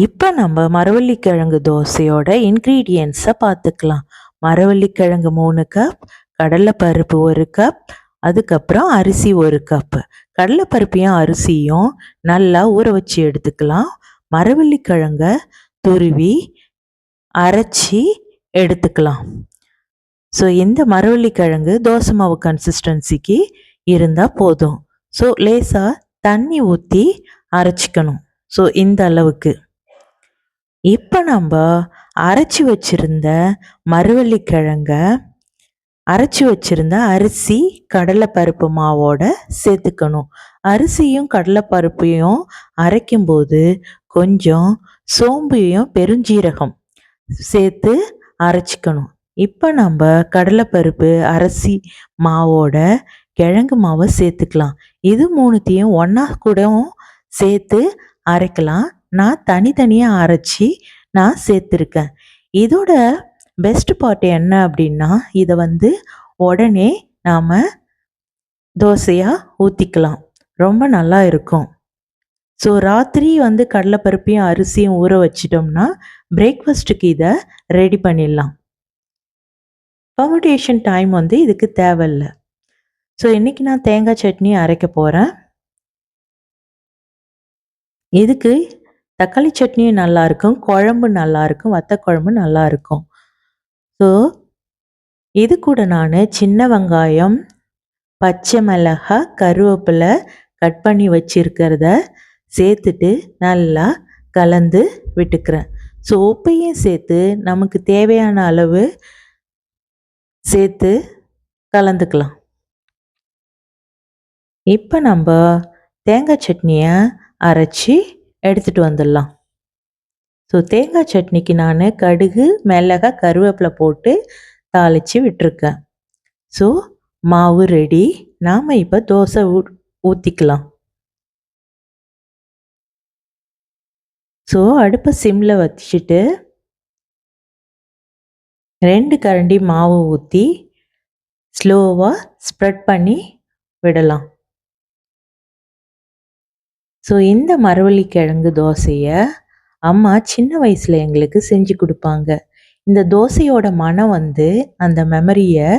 இப்போ நம்ம மரவள்ளிக்கிழங்கு தோசையோட இன்க்ரீடியன்ட்ஸை பார்த்துக்கலாம். மரவள்ளிக்கிழங்கு 3 கப், கடலைப்பருப்பு 1 கப், அதுக்கப்புறம் அரிசி 1 கப். கடலைப்பருப்பையும் அரிசியும் நல்லா ஊற வச்சு எடுத்துக்கலாம். மரவள்ளிக்கிழங்க துருவி அரைச்சி எடுத்துக்கலாம். ஸோ இந்த மரவள்ளிக்கிழங்கு தோசை மாவு கன்சிஸ்டன்சிக்கு இருந்தால் போதும். ஸோ லேசாக தண்ணி ஊற்றி அரைச்சிக்கணும். ஸோ இந்த அளவுக்கு. இப்போ நம்ம அரைச்சி வச்சிருந்த மரவள்ளிக்கிழங்க அரைச்சி வச்சிருந்த அரிசி கடலைப்பருப்பு மாவோட சேர்த்துக்கணும். அரிசியும் கடலைப்பருப்பையும் அரைக்கும்போது கொஞ்சம் சோம்பையும் பெருஞ்சீரகம் சேர்த்து அரைச்சிக்கணும். இப்போ நம்ம கடலைப்பருப்பு அரிசி மாவோட கிழங்கு மாவை சேர்த்துக்கலாம். இது மூணுத்தையும் ஒன்றா கூடவும் சேர்த்து அரைக்கலாம். நான் தனித்தனியாக அரைச்சி நான் சேர்த்துருக்கேன். இதோட பெஸ்ட் பார்ட் என்ன அப்படின்னா, இதை உடனே நாம் தோசையாக ஊற்றிக்கலாம். ரொம்ப நல்லா இருக்கும். ஸோ ராத்திரி கடலைப்பருப்பையும் அரிசியும் ஊற வச்சிட்டோம்னா பிரேக்ஃபாஸ்ட்டுக்கு இதை ரெடி பண்ணிடலாம். ஃபர்மெண்டேஷன் டைம் இதுக்கு தேவையில்லை. ஸோ இன்றைக்கி நான் தேங்காய் சட்னி அரைக்க போகிறேன். இதுக்கு தக்காளி சட்னியும் நல்லாயிருக்கும், குழம்பு நல்லாயிருக்கும், வத்த குழம்பு நல்லாயிருக்கும். ஸோ இது கூட நான் சின்ன வெங்காயம், பச்சை மிளகாய், கருவேப்பிலை கட் பண்ணி வச்சுருக்கிறத சேர்த்துட்டு நல்லா கலந்து விட்டுக்கிறேன். ஸோ உப்பையும் சேர்த்து நமக்கு தேவையான அளவு சேர்த்து கலந்துக்கலாம். இப்போ நம்ம தேங்காய் சட்னியை அரைச்சி எடுத்துகிட்டு வந்துடலாம். ஸோ தேங்காய் சட்னிக்கு நான் கடுகு, மிளகாய், கருவேப்பிலை போட்டு தாளித்து விட்டுருக்கேன். ஸோ மாவு ரெடி. நாம் இப்போ தோசை ஊற்றிக்கலாம். ஸோ அடுப்பை சிம்மில் வச்சுட்டு 2 கரண்டி மாவு ஊற்றி ஸ்லோவாக ஸ்ப்ரெட் பண்ணி விடலாம். ஸோ இந்த மரவள்ளிக்கிழங்கு தோசையை அம்மா சின்ன வயசில் எங்களுக்கு செஞ்சு கொடுப்பாங்க. இந்த தோசையோட மனம் அந்த மெமரியை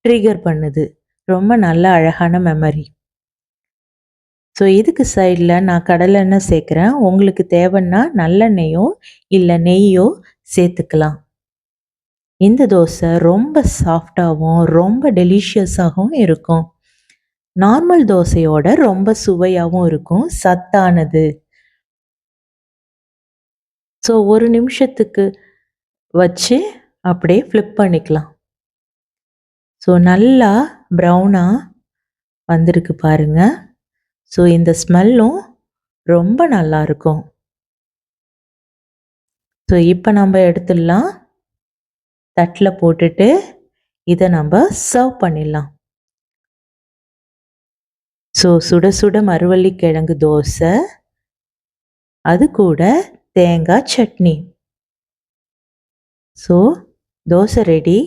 ட்ரிகர் பண்ணுது. ரொம்ப நல்ல அழகான மெமரி. ஸோ இதுக்கு சைடில் நான் கடலெண்ணெய் சேர்க்குறேன். உங்களுக்கு தேவைன்னா நல்லெண்ணெயோ இல்லை நெய்யோ சேர்த்துக்கலாம். இந்த தோசை ரொம்ப சாஃப்டாகவும் ரொம்ப டெலிஷியஸாகவும் இருக்கும். நார்மல் தோசையோட ரொம்ப சுவையாகவும் இருக்கும், சத்தானது. ஸோ 1 நிமிஷத்துக்கு வச்சு அப்படியே ஃப்ளிப் பண்ணிக்கலாம். ஸோ நல்லா ப்ரௌனாக வந்திருக்கு பாருங்க. ஸோ இந்த ஸ்மெல்லும் ரொம்ப நல்லாயிருக்கும். ஸோ இப்போ நம்ம எடுத்துடலாம். தட்டில் போட்டுட்டு இதை நம்ம சர்வ் பண்ணிடலாம். ஸோ சுட சுட மரவள்ளிக்கிழங்கு தோசை, அது கூட தேங்காய் சட்னி. So dosa ready.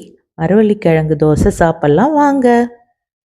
மரவள்ளிக்கிழங்கு தோசை சாப்பிட்லாம் வாங்க.